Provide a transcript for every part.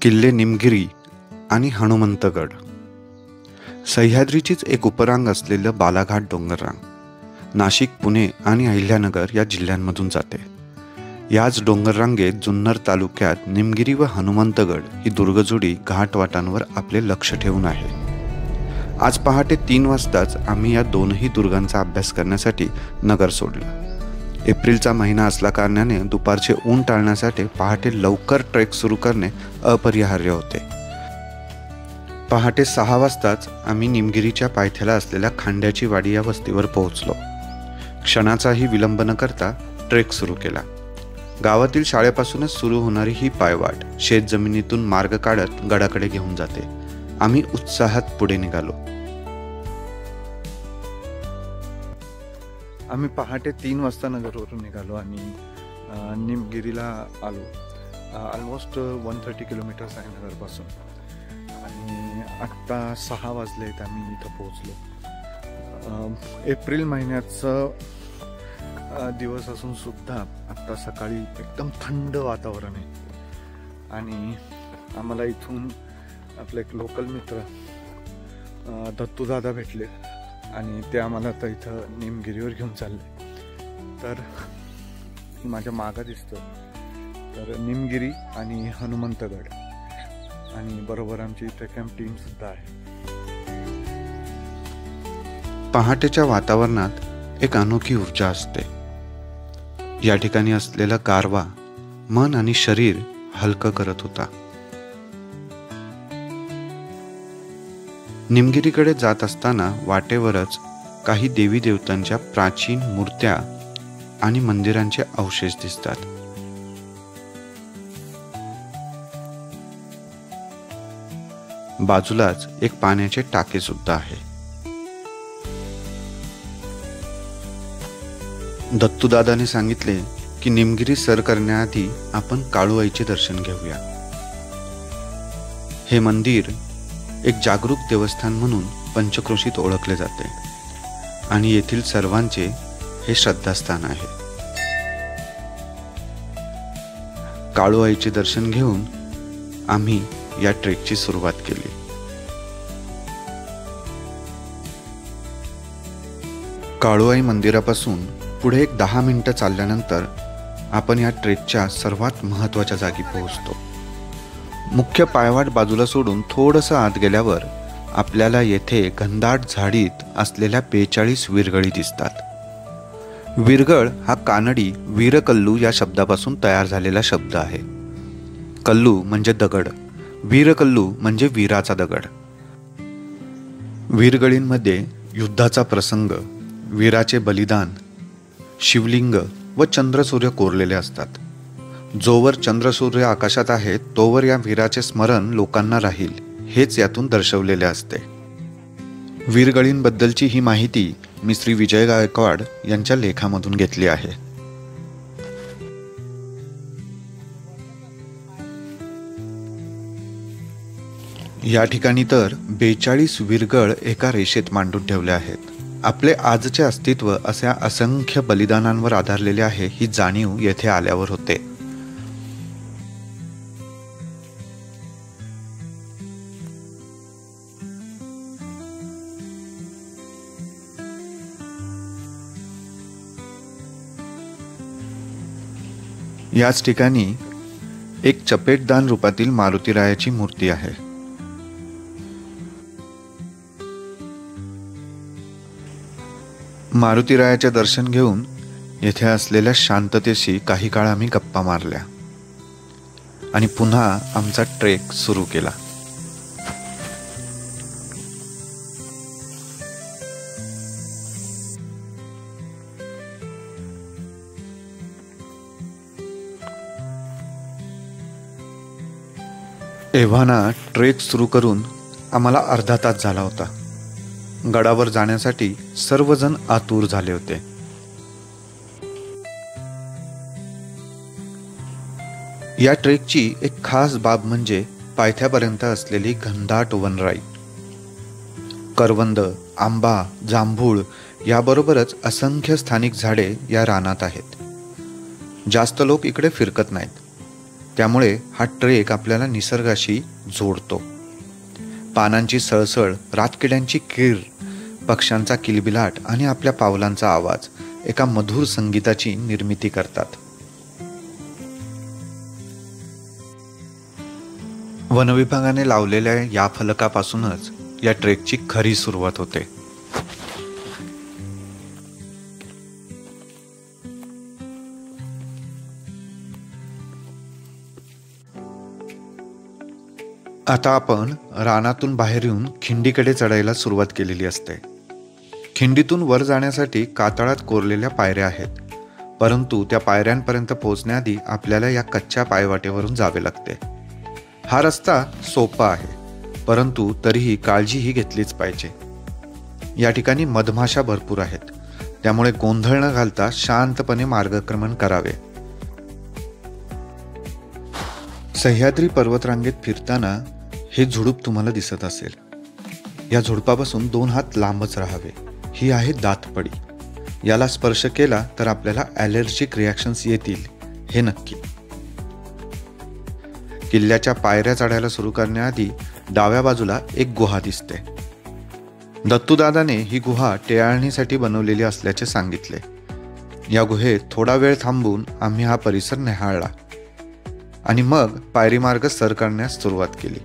किल्ले निमगिरी आणि हनुमंतगड. सह्याद्रीचीच एक उपरांग असलेलं बालाघाट डोंगररांग नाशिक, पुणे आणि अहिल्यानगर या जिल्ह्यांमधून जाते. याच डोंगररांगेत जुन्नर तालुक्यात निमगिरी व हनुमंतगड ही दुर्गजोडी घाटवाटांवर आपले लक्ष ठेवून आहे. आज पहाटे 3 वाजताच आम्ही या दोनही दुर्गांचा अभ्यास करण्यासाठी नगर सोडलं. एप्रिलचा महिना असल्या कारणाने दुपारचे ऊन टाळण्यासाठी पहाटे लवकर ट्रेक सुरू करणे अपरिहार्य होते. पहाटे 6 वाजताच आम्ही निमगिरीच्या पायथ्याला असलेल्या खांड्याची वाडी या वस्तीवर पोहोचलो. क्षणाचाही विलंब न करता ट्रेक सुरू केला. गावातील शाळेपासूनच सुरू होणारी ही पायवाट शेतजमिनीतून मार्ग काढत गडाकडे घेऊन जाते. आम्ही उत्साहात पुढे निघालो. आम्ही पहाटे 3 वाजता नगरवरून निघालो आणि निमगिरीला आलो. ऑलमोस्ट 130 किलोमीटर्स आहे नगरपासून आणि आत्ता 6 वाजले आहेत. आम्ही इथं पोहोचलो. एप्रिल महिन्याचं दिवस असून सुद्धा आत्ता सकाळी एकदम थंड वातावरण आहे आणि आम्हाला इथून आपले एक लोकल मित्र दत्तूदादा भेटले आणि ते आम्हाला आता इथं निमगिरीवर घेऊन चालले. तर माझ्या मागं दिसतं तर निमगिरी आणि हनुमंतगड आणि बरोबर आमची ट्रेकॅम्प टीम सुद्धा आहे. पहाटेच्या वातावरणात एक अनोखी ऊर्जा असते. या ठिकाणी असलेला गारवा मन आणि शरीर हलकं करत होता. निमगिरीकडे जात असताना वाटेवरच काही देवी देवतांच्या प्राचीन मूर्त्या आणि मंदिरांचे अवशेष दिसतात. बाजूलाच एक पाण्याचे टाके सुद्धा आहे. दत्तूदादाने सांगितले की निमगिरी सर करण्याआधी आपण काळूआईचे दर्शन घेऊया. हे मंदिर एक जागरूक देवस्थान म्हणून पंचक्रोशीत ओळखले जाते आणि येथील सर्वांचे हे श्रद्धास्थान आहे. काळूआईचे दर्शन घेऊन आम्ही या ट्रेकची सुरुवात केली. काळूआई मंदिरापासून पुढे एक 10 मिनिटं चालल्यानंतर आपण या ट्रेकच्या सर्वात महत्त्वाच्या जागी पोहोचतो. मुख्य पायवाट बाजूला सोडून थोडंसं आत गेल्यावर आपल्याला येथे घनदाट झाडीत असलेल्या 42 विरगळी दिसतात. विरगळ हा कानडी वीरकल्लू या शब्दापासून तयार झालेला शब्द आहे. कल्लू म्हणजे दगड, वीरकल्लू म्हणजे वीराचा दगड. विरगळींमध्ये युद्धाचा प्रसंग, वीराचे बलिदान, शिवलिंग व चंद्रसूर्य कोरलेले असतात. जोवर चंद्रसूर्य आकाशात आहेत तोवर या वीराचे स्मरण लोकांना राहील हेच यातून दर्शवलेले असते. वीरगळींबद्दलची ही माहिती मी श्री विजय गायकवाड यांच्या लेखामधून घेतली आहे. या ठिकाणी तर 42 विरगळ एका रेषेत मांडून ठेवले आहेत. आपले आजचे अस्तित्व अशा असंख्य बलिदानांवर आधारलेले आहे ही जाणीव येथे आल्यावर होते. याच ठिकाणी एक चपेटदान रूपातील मारुतीरायाची मूर्ती आहे. मारुतीरायाचे दर्शन घेऊन येथे असलेल्या शांततेशी काही काळ आम्ही गप्पा मारल्या आणि पुन्हा आमचा ट्रेक सुरू केला. एव्हाना ट्रेक सुरू करून आम्हाला अर्धा तास झाला होता. गडावर जाण्यासाठी सर्वजण आतुर झाले होते. या ट्रेकची एक खास बाब म्हणजे पायथ्यापर्यंत असलेली घनदाट वनराई. करवंद, आंबा, जांभूळ याबरोबरच असंख्य स्थानिक झाडे या रानात आहेत. जास्त लोक इकडे फिरकत नाहीत. त्यामुळे हा ट्रेक आपल्याला निसर्गाशी जोडतो. पानांची सळसळ, रातकिड्यांची किर, पक्ष्यांचा किलबिलाट आणि आपल्या पावलांचा आवाज एका मधुर संगीताची निर्मिती करतात. वनविभागाने लावलेल्या या फलकापासूनच या ट्रेकची खरी सुरुवात होते. आता आपण रानातून बाहेर येऊन खिंडीकडे चढायला सुरुवात केलेली असते. खिंडीतून वर जाण्यासाठी कातळात कोरलेल्या पायऱ्या आहेत, परंतु त्या पायऱ्यांपर्यंत पोहोचण्याआधी आपल्याला या कच्च्या पायवाटेवरून जावे लागते. हा रस्ता सोपा आहे, परंतु तरीही काळजीही घेतलीच पाहिजे. या ठिकाणी मधमाशा भरपूर आहेत, त्यामुळे गोंधळ न घालता शांतपणे मार्गक्रमण करावे. सह्याद्री पर्वतरांगेत फिरताना हे झुडूप तुम्हाला दिसत असेल. या झुडपापासून 2 हात लांबच राहावे. ही आहे दातपडी. याला स्पर्श केला तर आपल्याला ॲलर्जिक रिॲक्शन्स येतील, हे नक्की. किल्ल्याच्या पायऱ्या चढायला सुरू करण्याआधी डाव्या बाजूला एक गुहा दिसते. दत्तूदादाने ही गुहा टेहाळणीसाठी बनवलेली असल्याचे सांगितले. या गुहेत थोडा वेळ थांबून आम्ही हा परिसर निहाळला आणि मग पायरी मार्ग सर करण्यास सुरुवात केली.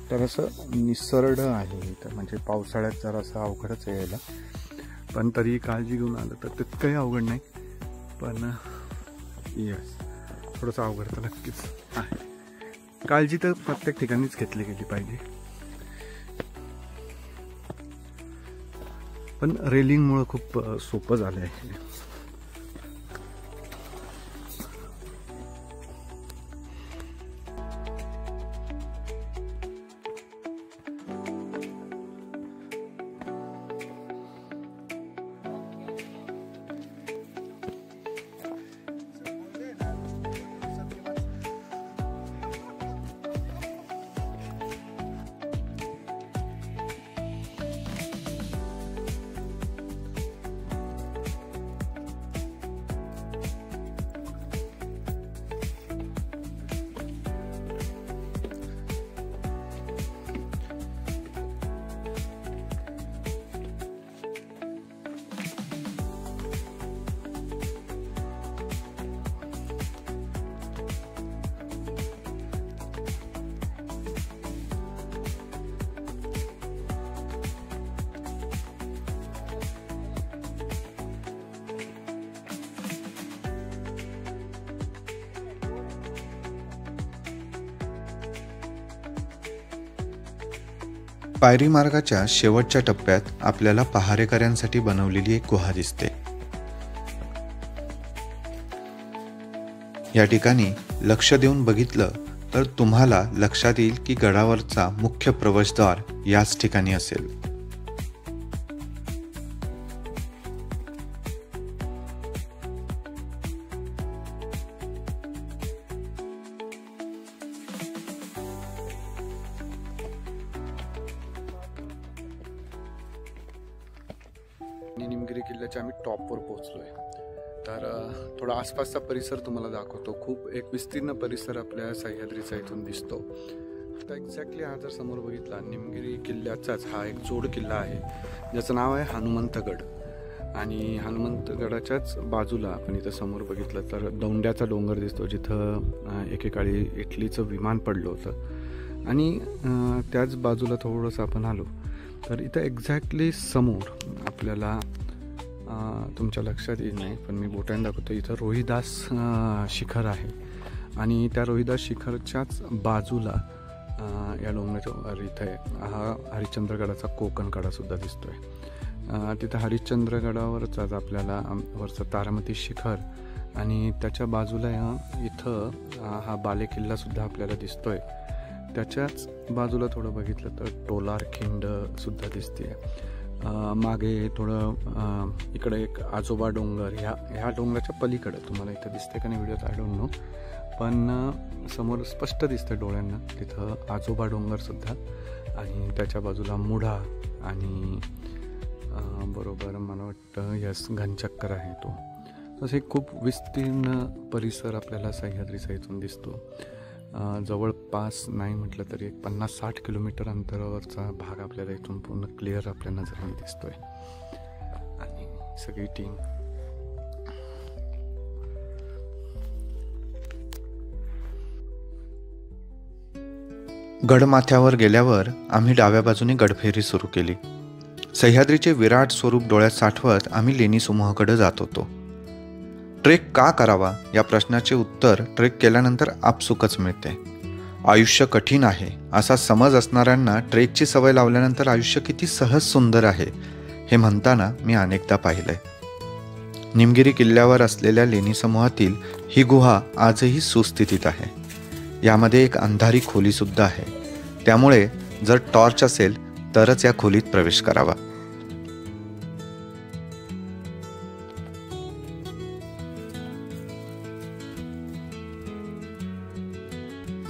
तर असं निसरड आहे इथं, म्हणजे पावसाळ्यात जरासं अवघडच आहे यायला, पण तरी काळजी घेऊन आलं तर तितकंही अवघड नाही. पण यस, थोडंसं अवघड तर नक्कीच आहे. काळजी तर प्रत्येक ठिकाणीच घेतली गेली पाहिजे. पण रेलिंगमुळं खूप सोपं झालं आहे. पायरी मार्गाच्या शेवटच्या टप्प्यात आपल्याला पहारेकऱ्यांसाठी बनवलेली एक गुहा दिसते. या ठिकाणी लक्ष देऊन बघितलं तर तुम्हाला लक्षात येईल की गडावरचा मुख्य प्रवेशद्वार याच ठिकाणी असेल. निमगिरी किल्ल्याच्या आम्ही टॉपवर पोहोचलोय. तर थोडा आसपासचा परिसर तुम्हाला दाखवतो. खूप एक विस्तीर्ण परिसर आपल्या सह्याद्रीचा इथून दिसतो. आता एक्झॅक्टली हा जर समोर बघितला, निमगिरी किल्ल्याचाच हा एक जोड किल्ला आहे ज्याचं नाव आहे हनुमंतगड. आणि हनुमंतगडाच्याच बाजूला आपण इथं समोर बघितलं तर दौंड्याचा डोंगर दिसतो, जिथं एकेकाळी इटलीचं विमान पडलं होतं. आणि त्याच बाजूला थोडंसं आपण आलो तर इथं एक्झॅक्टली समोर आपल्याला तुमच्या लक्षात येईल नाही, पण मी बोटाने दाखवतो. इथं रोहिदास शिखर आहे आणि त्या रोहिदास शिखरच्याच बाजूला या डोंगराच्या इथं हा हरिश्चंद्रगडाचा कोकण कडासुद्धा दिसतो आहे. तिथं हरिश्चंद्रगडावरच आपल्याला वरचं तारामती शिखर आणि त्याच्या बाजूला इथं हा बालेकिल्लासुद्धा आपल्याला दिसतो आहे. त्याच्याच बाजूला थोडं बघितलं तर टोलार खिंडसुद्धा दिसते. मागे थोडं इकडे एक आजोबा डोंगर, ह्या डोंगराच्या पलीकडं तुम्हाला इथं दिसते का नाही व्हिडिओत आय डोंट नो, पण समोर स्पष्ट दिसतं डोळ्यांना तिथं आजोबा डोंगरसुद्धा आणि त्याच्या बाजूला मुढा आणि बरोबर मला वाटतं यस घनचक्कर आहे तो. तसे खूप विस्तीर्ण परिसर आपल्याला सह्याद्रीचा इथून दिसतो. जवळपास नाही म्हटलं तरी एक 50-60 किलोमीटर अंतरावरचा भाग आपल्याला इथून पूर्ण क्लिअर आपल्या नजरेने दिसतोय. आणि सगळी टीम गडमाथ्यावर गेल्यावर आम्ही डाव्या बाजूने गडफेरी सुरू केली. सह्याद्रीचे विराट स्वरूप डोळ्यात साठवत आम्ही लेणी समूहाकडे जात होतो. ट्रेक का करावा या प्रश्नाचे उत्तर ट्रेक केल्यानंतर आपसुकच मिळते. आयुष्य कठीण आहे असा समज असणाऱ्यांना ट्रेकची सवय लावल्यानंतर आयुष्य किती सहज सुंदर आहे हे म्हणताना मी अनेकदा पाहिलंय. निमगिरी किल्ल्यावर असलेल्या लेणी समूहातील ही गुहा आजही सुस्थितीत आहे. यामध्ये एक अंधारी खोली सुद्धा आहे. त्यामुळे जर टॉर्च असेल तरच या खोलीत प्रवेश करावा.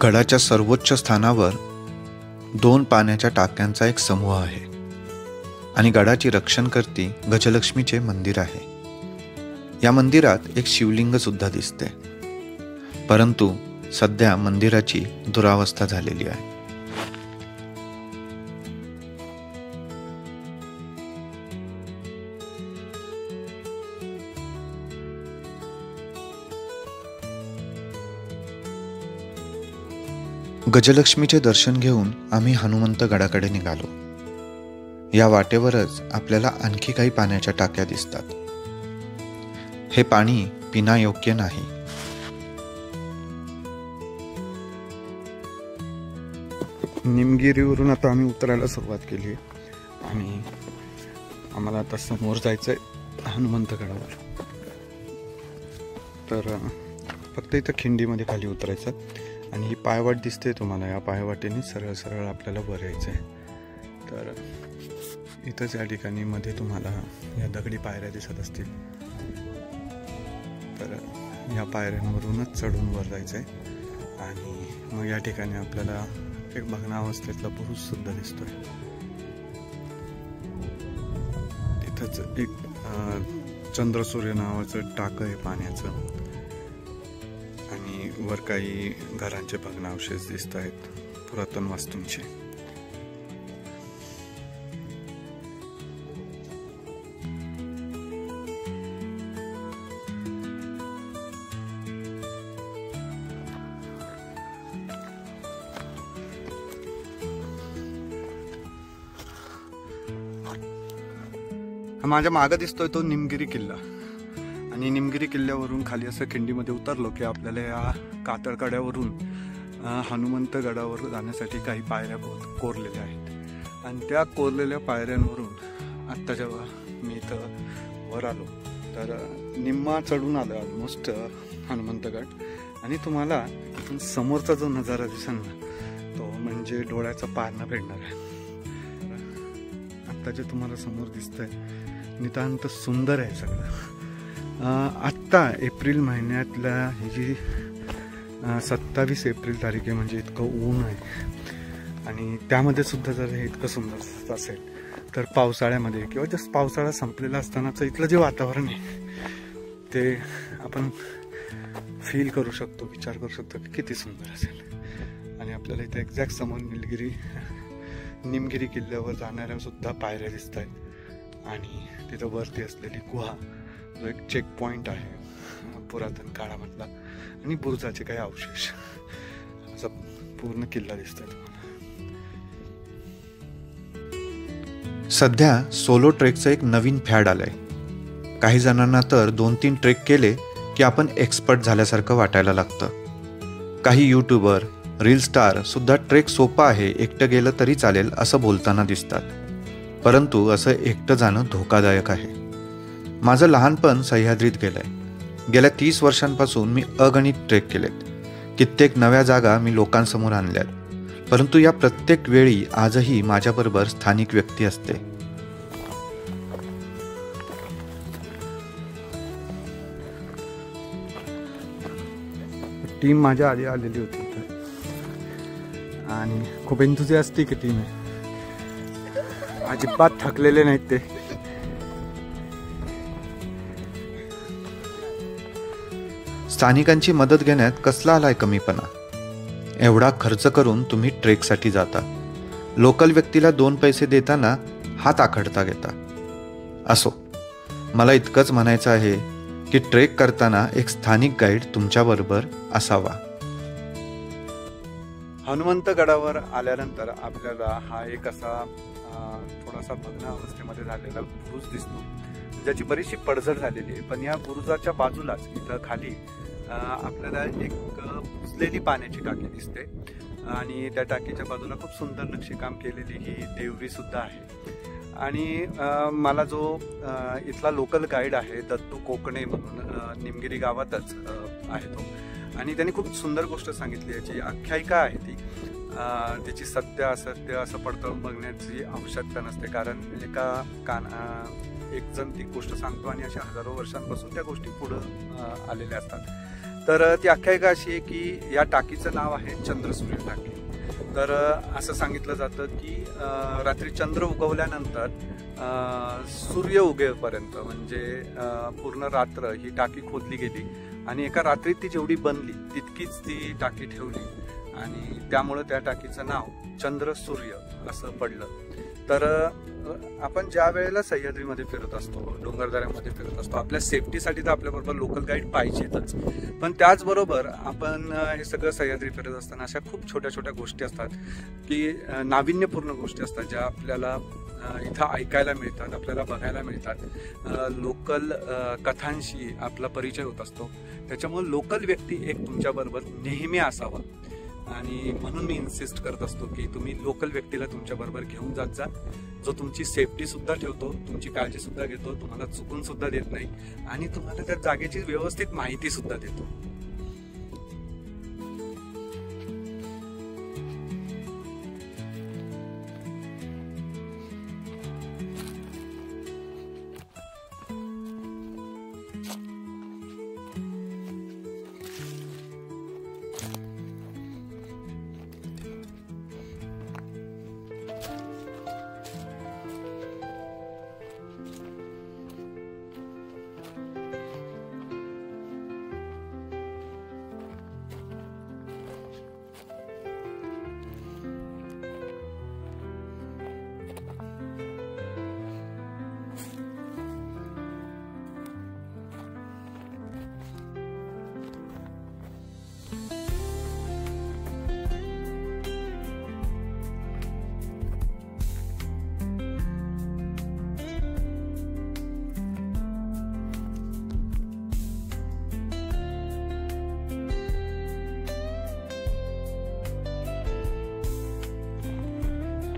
गडाच्या सर्वोच्च स्थानावर 2 पाण्याच्या टाक्यांचा एक समूह आहे आणि गडाची रक्षणकर्ती गजलक्ष्मीचे मंदिर आहे. या मंदिरात एक शिवलिंग सुद्धा दिसते, परंतु सध्या मंदिराची दुरावस्था झालेली आहे. गजलक्ष्मीचे दर्शन घेऊन आम्ही हनुमंत गडाकडे निघालो. या वाटेवरच आपल्याला आणखी काही पाण्याच्या टाक्या दिसतात. हे पाणी पिण्यायोग्य नाही. निमगिरीवरून आता आम्ही उतरायला सुरुवात केली आणि आम्हाला आता समोर जायचंय हनुमंत गडावर. तर फक्त इथं खिंडीमध्ये खाली उतरायचं आणि ही पायवाट दिसते तुम्हाला. या पायवाटेने सरळ सरळ आपल्याला वर यायचं आहे. तर इथंच या ठिकाणी मध्ये तुम्हाला या दगडी पायऱ्या दिसत असतील. तर या पायऱ्यांवरूनच चढून वर जायचं आहे आणि मग या ठिकाणी आपल्याला एक भग्नावस्थेतला पुरुष सुद्धा दिसतोय. तिथंच एक चंद्रसूर्य नावाचं टाकं आहे पाण्याचं आणि वर काही घरांचे भग्नावशेष दिसत आहेत पुरातन वास्तूंचे. माझ्या मागं दिसतोय तो निमगिरी किल्ला आणि निमगिरी किल्ल्यावरून खाली असं खिंडीमध्ये उतरलो की आपल्याला या कातळकड्यावरून हनुमंत गडावर जाण्यासाठी काही पायऱ्या कोरलेल्या आहेत. आणि त्या कोरलेल्या पायऱ्यांवरून आत्ता जेव्हा मी इथं वर आलो तर निम्मा चढून आलो ऑलमोस्ट हनुमंतगड. आणि तुम्हाला इथून समोरचा जो नजारा दिसेल ना तो म्हणजे डोळ्याचा पारणा फेडणार आहे. आत्ता जे तुम्हाला समोर दिसतंय नितांत सुंदर आहे सगळं. आत्ता एप्रिल महिन्यातल्या ही जी 27 एप्रिल तारीख आहे म्हणजे इतकं ऊन आहे आणि त्यामध्ये सुद्धा जर हे इतकं सुंदर असेल तर पावसाळ्यामध्ये किंवा जस्ट पावसाळा संपलेला असतानाचं इथलं जे वातावरण आहे ते आपण फील करू शकतो, विचार करू शकतो की किती सुंदर असेल. आणि आपल्याला इथे एक्झॅक्ट समोर निमगिरी किल्ल्यावर जाणाऱ्या सुद्धा पायऱ्या दिसत आहेत आणि तिथं वरती असलेली गुहा जो एक चेक पॉइंट आहे पुरातन काळामधला आणि बुरुजाचे काही अवशेष असा पूर्ण किल्ला दिसतोय. सध्या सोलो ट्रेकचं एक नवीन फॅड आलंय. काही जणांना तर 2-3 ट्रेक केले की आपण एक्सपर्ट झाल्यासारखं वाटायला लागतं. काही यूट्यूबर रील स्टार सुद्धा ट्रेक सोपा आहे, एकटं गेलं तरी चालेल असं बोलताना दिसतात. परंतु असं एकटं जाणं धोकादायक आहे. माझं लहानपण सह्याद्रीत गेलंय. गेल्या 30 वर्षांपासून मी अगणित ट्रेक केलेत. कित्येक नव्या जागा मी लोकांसमोर आणल्यात. परंतु या प्रत्येक वेळी आजही माझ्याबरोबर स्थानिक व्यक्ती असते. टीम माझ्या आधी आलेली होती आणि खूप एन्थुसियास्टिक टीम आहे. अजिबात थकलेले नाहीत ते. स्थानिकांची मदत घेण्यात कसला आलाय कमीपणा. एवढा खर्च करून तुम्ही ट्रेकसाठी जाता, लोकल व्यक्तीला 2 पैसे देताना हात आखडता घेता. असो, मला इतकंच म्हणायचं आहे की ट्रेक करताना एक स्थानिक गाईड तुमच्याबरोबर असावा. हनुमंतगडावर आल्यानंतर आपल्याला हा एक असा थोडासा भग्न अवस्थेमध्ये झालेला बुरुज दिसतो, ज्याची बरीचशी पडझड झालेली आहे. पण या बुरुजाच्या बाजूलाच इथं खाली आपल्याला एक बुजलेली पाण्याची टाकी दिसते आणि त्या टाकीच्या बाजूला खूप सुंदर नक्षीकाम केलेली ही देवरी सुद्धा आहे. आणि मला जो इथला लोकल गाईड आहे दत्तू कोकणे म्हणून, निमगिरी गावातच आहे तो, आणि त्यांनी खूप सुंदर गोष्ट सांगितली. याची आख्यायिका आहे ती, त्याची सत्य असत्य असं पडताळून बघण्याची आवश्यकता नसते, कारण एक जण ती गोष्ट सांगतो आणि अशा हजारो वर्षांपासून त्या गोष्टी पुढं आलेल्या असतात. तर ती आख्यायिका अशी आहे की या टाकीचं नाव आहे चंद्रसूर्य टाकी. तर असं सांगितलं जातं की रात्री चंद्र उगवल्यानंतर सूर्य उगेपर्यंत म्हणजे पूर्ण रात्र ही टाकी खोदली गेली आणि एका रात्रीत ती जेवढी बनली तितकीच ती टाकी ठेवली आणि त्यामुळं त्या टाकीचं नाव चंद्र सूर्य असं पडलं. तर आपण ज्या वेळेला सह्याद्रीमध्ये फिरत असतो, डोंगरदऱ्यामध्ये फिरत असतो, आपल्या सेफ्टीसाठी तर आपल्याबरोबर लोकल गाईड पाहिजेतच, पण त्याचबरोबर आपण हे सगळं सह्याद्री फिरत असताना अशा खूप छोट्या छोट्या गोष्टी असतात की नाविन्यपूर्ण गोष्टी असतात ज्या आपल्याला इथं ऐकायला मिळतात, आपल्याला बघायला मिळतात. लोकल कथांशी आपला परिचय होत असतो. त्याच्यामुळे लोकल व्यक्ती एक तुमच्याबरोबर नेहमी असावा आणि म्हणून मी इन्सिस्ट करत असतो की तुम्ही लोकल व्यक्तीला तुमच्याबरोबर घेऊन जात जा, जो तुमची सेफ्टी सुद्धा ठेवतो, तुमची काळजी सुद्धा घेतो, तुम्हाला चुकून सुद्धा देत नाही आणि तुम्हाला त्या जागेची व्यवस्थित माहिती सुद्धा देतो.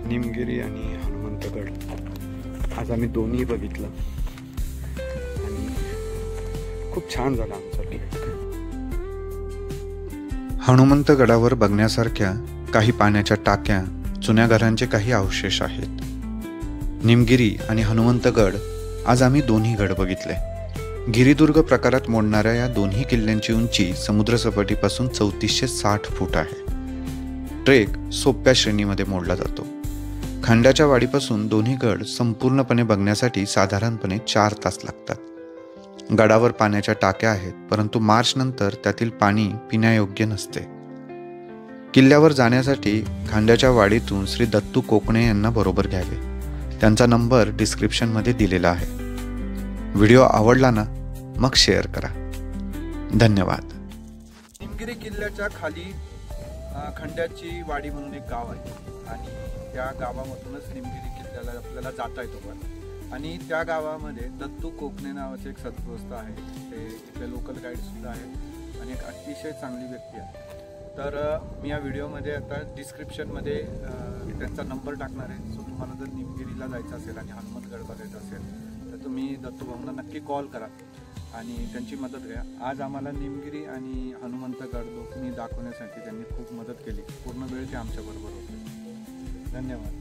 निमगिरी आणि हनुमंतगड आज आम्ही दोन्ही बघितलं आणि खूप छान झाला आमचा ट्रिप. हनुमंतगडावर बघण्यासारख्या काही पाण्याच्या टाक्या, जुन्या घरांचे काही अवशेष आहेत. निमगिरी आणि हनुमंतगड आज आम्ही दोन्ही गड बघितले. गिरिदुर्ग प्रकारात मोडणाऱ्या या दोन्ही किल्ल्यांची उंची समुद्रसपाटीपासून 3460 फूट आहे. ट्रेक सोप्या श्रेणीमध्ये मोडला जातो. खांड्याच्या वाडीपासून दोन्ही गड संपूर्णपणे बघण्यासाठी साधारणपणे 4 तास लागतात. गडावर पाण्याच्या टाक्या आहेत, परंतु मार्च नंतर त्यातील पाणी पिण्यायोग्य नसते. किल्ल्यावर जाण्यासाठी खांड्याच्या वाडीतून श्री दत्तू कोकणे यांना बरोबर घ्यावे. त्यांचा नंबर डिस्क्रिप्शनमध्ये दिलेला आहे. व्हिडिओ आवडला ना, मग शेअर करा. धन्यवाद. निमगिरी किल्ल्याच्या खाली खंड्याची वाडी म्हणून एक गाव आहे आणि त्या गावामधूनच निमगिरी किल्ल्याला आपल्याला जाता येतो. आणि त्या गावामध्ये दत्तू कोकणे नावाचे एक सद्गृहस्थ आहे, ते इथले लोकल गाईडसुद्धा आहेत आणि एक अतिशय चांगली व्यक्ती आहे. तर मी या व्हिडिओमध्ये आता डिस्क्रिप्शनमध्ये त्यांचा नंबर टाकणार आहे. सो तुम्हाला जर निमगिरीला जायचं असेल आणि हनुमंतगड बघायचं असेल तर तुम्ही दत्तू भाऊंना नक्की कॉल करा आणि त्यांची मदत घ्या. आज आम्हाला निमगिरी आणि हनुमंतगड दोन्ही दाखवण्यासाठी त्यांनी खूप मदत केली. पूर्ण वेळ ते आमच्याबरोबर होते. धन्यवाद.